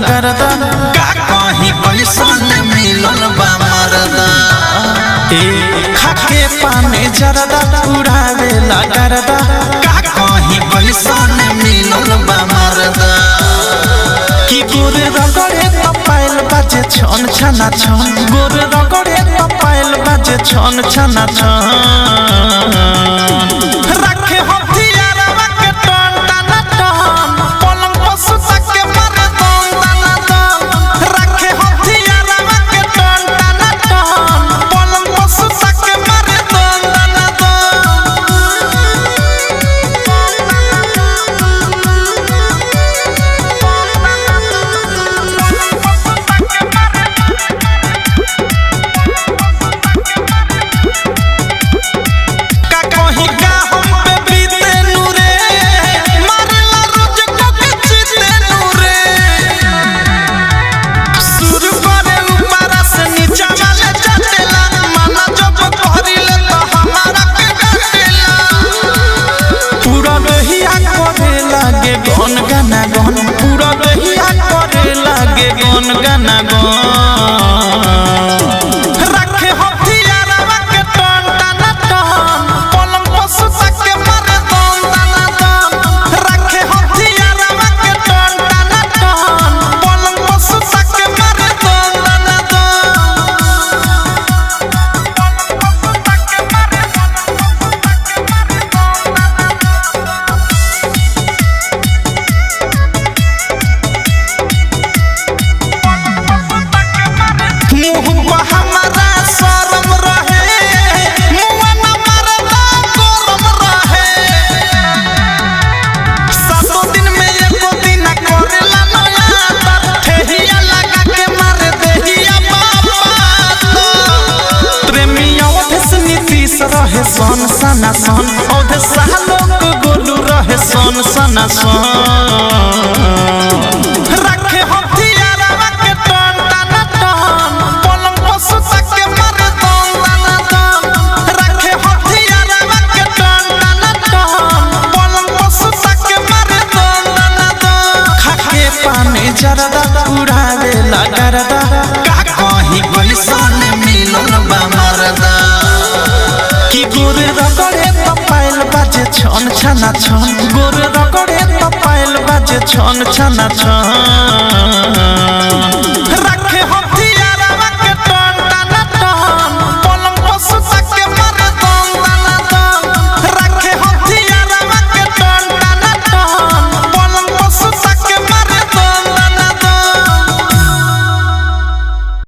करदा का कहीं कैसन मिलल बा मरदा खाके पानी जरदा उड़ावेला करदा का कहीं कैसन मिलल बा मरदा कि गोरे रगड़े पायल बाजे छन छना छन गोरे रगड़े पायल बाजे छन छना छन रखे हथियारवा के टन टन टन पलंग पर सुता के मारे दम दन दन रखे हथियारवा के टन टन टन पलंग पर सुता के मारे दम दन गन गाना गन पूरा दहिया करे लागे गन गाना गन रखे हथियारवा के टन टन टन पलंग पर सुता के मारे दम दन दन रखे हथियारवा के टन टन टन पलंग पर सुता के मारे दम दन हमारा शरम रहे मुआ न मरदा गरम रहे सातों दिन में एको दिन करेला नया तर ठेहिया लगा के मारे देहिया बाबा तो प्रेमिया ओधस नीतीश रहे सन सना सन ओधे सालोक गोलू रहे सन सना सन रखे हथियारवा के टन टन टन पलंग पर सुता के मारे दम दन दन रखे हथियारवा के टन टन टन पलंग पर सुता के मारे दम दन दन खाके पानी जरदा उड़ावेला करदा का कहीं कैसन मिलल बा मरदा कि गोरे रगड़े पायल बाजे छन छना छन गोरे रगड़े पायल बाजे छन छना छन।